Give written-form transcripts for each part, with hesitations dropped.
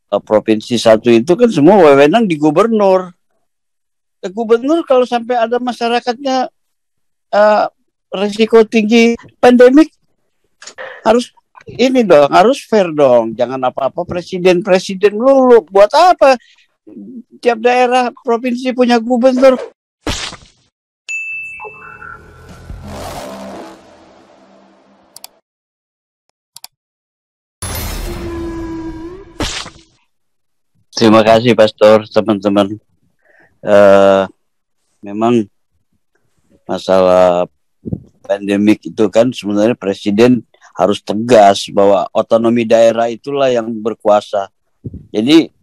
provinsi satu itu kan semua wewenang di gubernur. Gubernur kalau sampai ada masyarakatnya risiko tinggi pandemik, harus ini dong, harus fair dong. Jangan apa-apa presiden dulu. Buat apa tiap daerah provinsi punya gubernur? Terima kasih Pastor, teman-teman. Memang masalah pandemik itu kan sebenarnya presiden harus tegas bahwa otonomi daerah itulah yang berkuasa. Jadi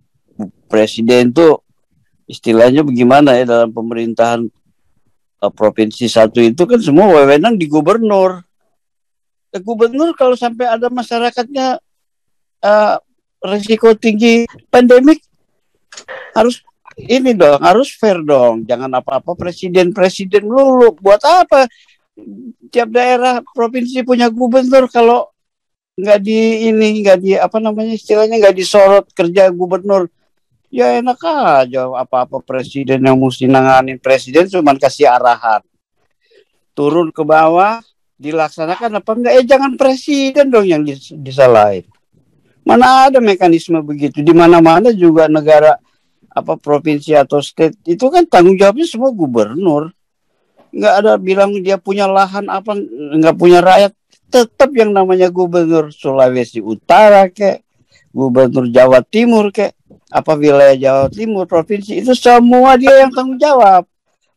presiden itu istilahnya bagaimana ya, dalam pemerintahan provinsi satu itu kan semua wewenang di gubernur. Gubernur kalau sampai ada masyarakatnya risiko tinggi pandemik, harus ini dong, harus fair dong. Jangan apa-apa presiden dulu. Buat apa tiap daerah provinsi punya gubernur kalau nggak disorot kerja gubernur? Ya enak aja, apa-apa presiden yang mesti nanganin. Presiden cuma kasih arahan, turun ke bawah dilaksanakan apa enggak. Jangan presiden dong yang disalahin. Mana ada mekanisme begitu? Di mana-mana juga negara provinsi atau state itu kan tanggung jawabnya semua gubernur. Nggak ada bilang dia punya lahan nggak punya rakyat. Tetap yang namanya gubernur Sulawesi Utara gubernur Jawa Timur wilayah Jawa Timur provinsi itu semua dia yang tanggung jawab.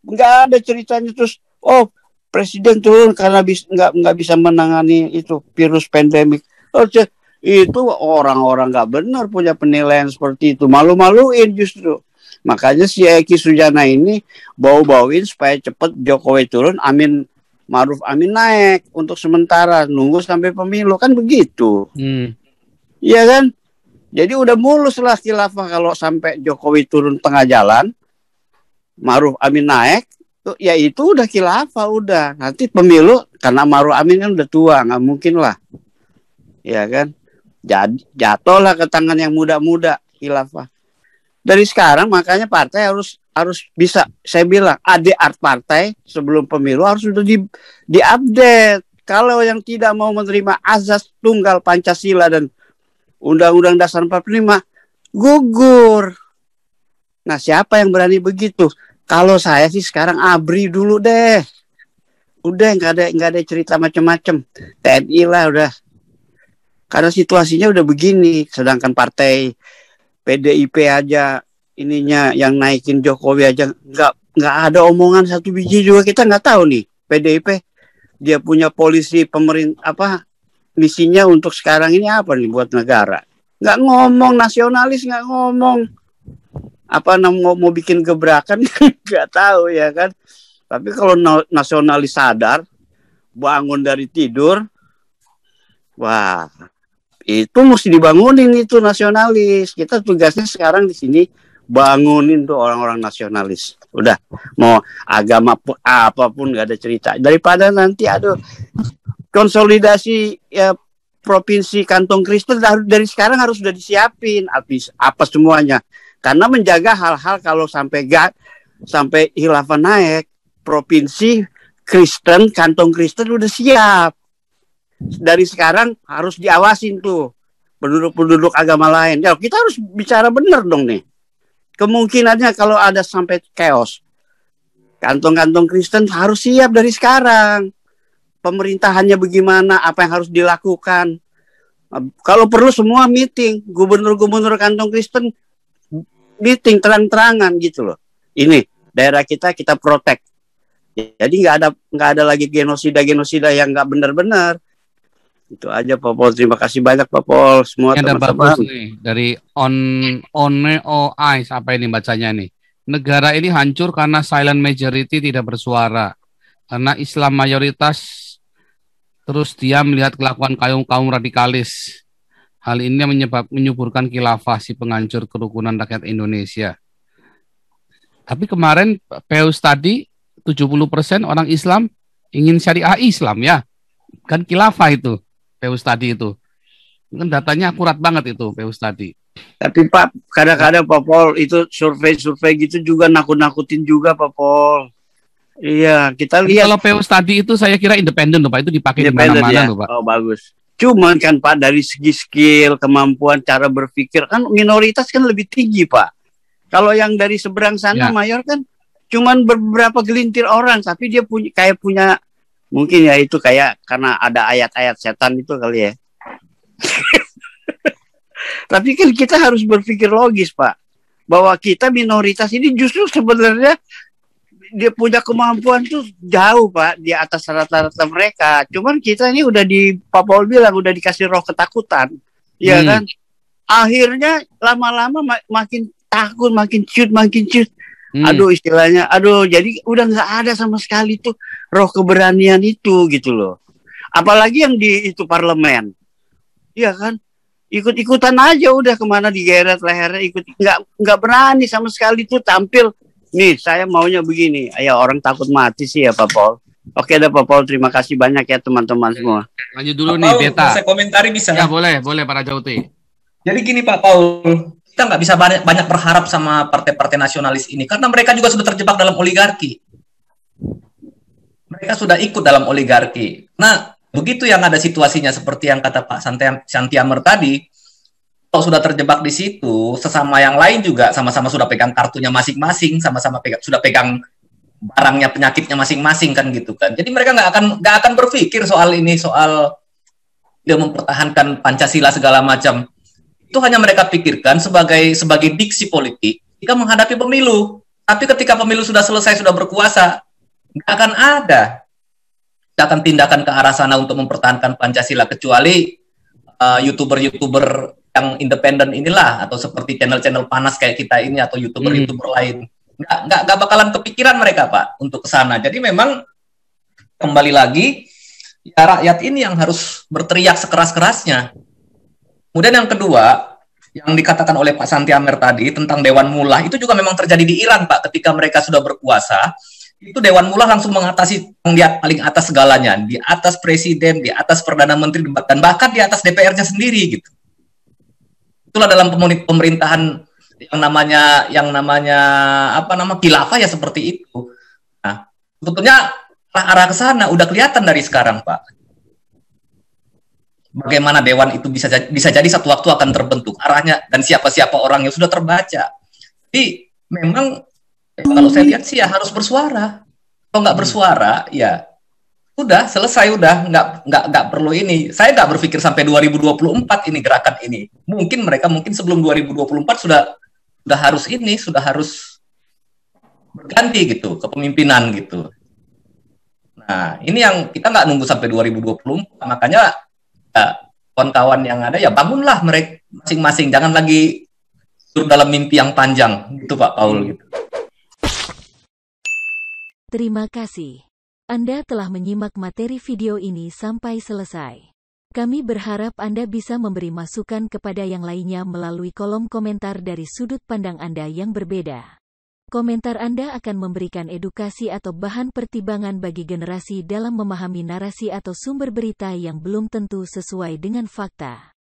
Nggak ada ceritanya terus presiden turun karena nggak bisa menangani itu virus pandemik. Itu orang-orang nggak benar punya penilaian seperti itu. Malu-maluin justru. Makanya si Eki Sujana ini bau-bauin supaya cepat Jokowi turun, Ma'ruf Amin naik untuk sementara, nunggu sampai pemilu, kan begitu. Iya kan? Jadi udah mulus lah khilafah kalau sampai Jokowi turun tengah jalan, Ma'ruf Amin naik, ya itu udah khilafah, udah. Nanti pemilu karena Ma'ruf Amin kan udah tua, nggak mungkin lah. Ya kan? Jatuhlah ke tangan yang muda-muda khilafah. Dari sekarang makanya partai harus bisa, saya bilang ADR partai sebelum pemilu harus sudah diupdate. Kalau yang tidak mau menerima azas tunggal Pancasila dan Undang-Undang Dasar 45 gugur. Nah, siapa yang berani begitu? Kalau saya sih sekarang ABRI dulu deh. Udah nggak ada cerita macam-macam. TNI lah udah. Karena situasinya udah begini, sedangkan partai PDIP aja ininya yang naikin Jokowi aja nggak ada omongan satu biji juga. Kita nggak tahu nih PDIP dia punya polisi pemerintah misinya untuk sekarang ini apa nih buat negara. Nggak ngomong nasionalis, nggak ngomong mau bikin gebrakan nggak tahu ya kan. Tapi kalau nasionalis sadar bangun dari tidur, wah, itu mesti dibangunin itu nasionalis. Kita tugasnya sekarang di sini bangunin tuh orang-orang nasionalis. Udah, mau agama apapun nggak ada cerita. Daripada nanti konsolidasi provinsi kantong Kristen dari sekarang harus sudah disiapin apa semuanya. Karena menjaga hal-hal kalau sampai khilafah naik, provinsi Kristen, kantong Kristen udah siap. Dari sekarang harus diawasin tuh penduduk agama lain. Ya, kita harus bicara benar dong nih. Kemungkinannya kalau ada sampai chaos, kantong-kantong Kristen harus siap dari sekarang. Pemerintahannya bagaimana, apa yang harus dilakukan. Kalau perlu semua meeting, gubernur-gubernur kantong Kristen meeting terang-terangan gitu loh. Ini daerah kita protek. Jadi nggak ada lagi genosida yang nggak benar-benar. Itu aja Pak Pol. Terima kasih banyak Pak Pol. Semua teman-teman. Dari ONEOIS apa ini bacanya nih? Negara ini hancur karena silent majority tidak bersuara. Karena Islam mayoritas terus dia melihat kelakuan kaum radikalis. Hal ini menyuburkan khilafah si penghancur kerukunan rakyat Indonesia. Tapi kemarin Peus tadi 70% orang Islam ingin syariah Islam ya. Kan khilafah itu. Peus tadi itu. Kan datanya akurat banget itu Peus tadi. Tapi Pak, kadang-kadang Pak Pol itu survei-survei gitu juga nakut-nakutin juga Pak Pol. Iya, kita Tapi lihat kalau PO tadi itu saya kira independen loh Pak, itu dipakai di independen mana-mana ya. loh Pak. Oh bagus. Cuman kan Pak dari segi skill, kemampuan, cara berpikir kan minoritas kan lebih tinggi Pak. Kalau yang dari seberang sana Ya. mayor kan cuman beberapa gelintir orang, tapi dia punya mungkin ya itu kayak karena ada ayat-ayat setan itu kali ya. Tapi kan kita harus berpikir logis Pak, bahwa kita minoritas ini justru sebenarnya dia punya kemampuan tuh jauh Pak di atas rata-rata mereka. Cuman kita ini udah Pak Paul bilang udah dikasih roh ketakutan, ya kan? Akhirnya lama-lama makin takut, makin cut. Aduh istilahnya, jadi udah nggak ada sama sekali tuh roh keberanian itu gitu loh. Apalagi yang di itu parlemen, ya kan? Ikut-ikutan aja udah kemana digeret lehernya ikut, nggak berani sama sekali tuh tampil. Nih saya maunya begini, ayo orang takut mati sih ya Pak Paul. Oke dah Pak Paul, terima kasih banyak ya teman-teman semua. Lanjut dulu nih Beta. Saya komentari bisa? Ya boleh Pak Rajauti. Jadi gini Pak Paul, kita nggak bisa banyak berharap sama partai-partai nasionalis ini karena mereka juga sudah terjebak dalam oligarki. Mereka sudah ikut dalam oligarki. Nah, begitu yang ada situasinya seperti yang kata Pak Santiamer tadi, kalau sudah terjebak di situ, sesama yang lain juga sama-sama sudah pegang kartunya masing-masing, sama-sama sudah pegang barangnya, penyakitnya masing-masing kan gitu kan. Jadi mereka nggak akan berpikir soal ini, soal dia mempertahankan Pancasila segala macam. Itu hanya mereka pikirkan sebagai diksi politik jika menghadapi pemilu. Tapi ketika pemilu sudah selesai, sudah berkuasa, nggak akan ada tindakan ke arah sana untuk mempertahankan Pancasila, kecuali YouTuber-YouTuber yang independen inilah, atau seperti channel-channel panas kayak kita ini, atau YouTuber-YouTuber lain. Nggak bakalan kepikiran mereka Pak untuk ke sana. Jadi memang kembali lagi ya, rakyat ini yang harus berteriak sekeras-kerasnya. Kemudian yang kedua, yang dikatakan oleh Pak Santiamer tadi tentang Dewan Mullah, itu juga memang terjadi di Iran Pak. Ketika mereka sudah berkuasa, itu Dewan Mullah langsung mengatasi yang di paling atas segalanya, di atas presiden, di atas perdana menteri, dan bahkan di atas DPR-nya sendiri gitu. Itulah dalam pemerintahan yang namanya khilafah ya seperti itu. Nah, sebetulnya arah ke sana udah kelihatan dari sekarang Pak. Bagaimana dewan itu bisa jadi satu waktu akan terbentuk arahnya, dan siapa-siapa orang yang sudah terbaca. Jadi memang kalau saya lihat sih ya harus bersuara. Kalau nggak bersuara ya udah selesai, udah nggak perlu ini. Saya nggak berpikir sampai 2024 ini gerakan ini. Mereka sebelum 2024 sudah harus berganti gitu kepemimpinan gitu. Nah ini yang kita nggak nunggu sampai 2024, makanya kawan-kawan yang ada ya bangunlah mereka masing-masing, jangan lagi tidur dalam mimpi yang panjang gitu Pak Paul gitu. Terima kasih. Anda telah menyimak materi video ini sampai selesai. Kami berharap Anda bisa memberi masukan kepada yang lainnya melalui kolom komentar dari sudut pandang Anda yang berbeda. Komentar Anda akan memberikan edukasi atau bahan pertimbangan bagi generasi dalam memahami narasi atau sumber berita yang belum tentu sesuai dengan fakta.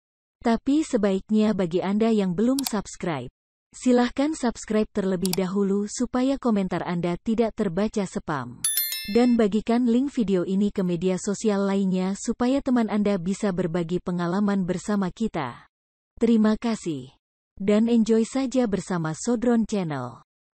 Tapi sebaiknya bagi Anda yang belum subscribe, silahkan subscribe terlebih dahulu supaya komentar Anda tidak terbaca spam. Dan bagikan link video ini ke media sosial lainnya supaya teman Anda bisa berbagi pengalaman bersama kita. Terima kasih. Dan enjoy saja bersama Sodron Channel.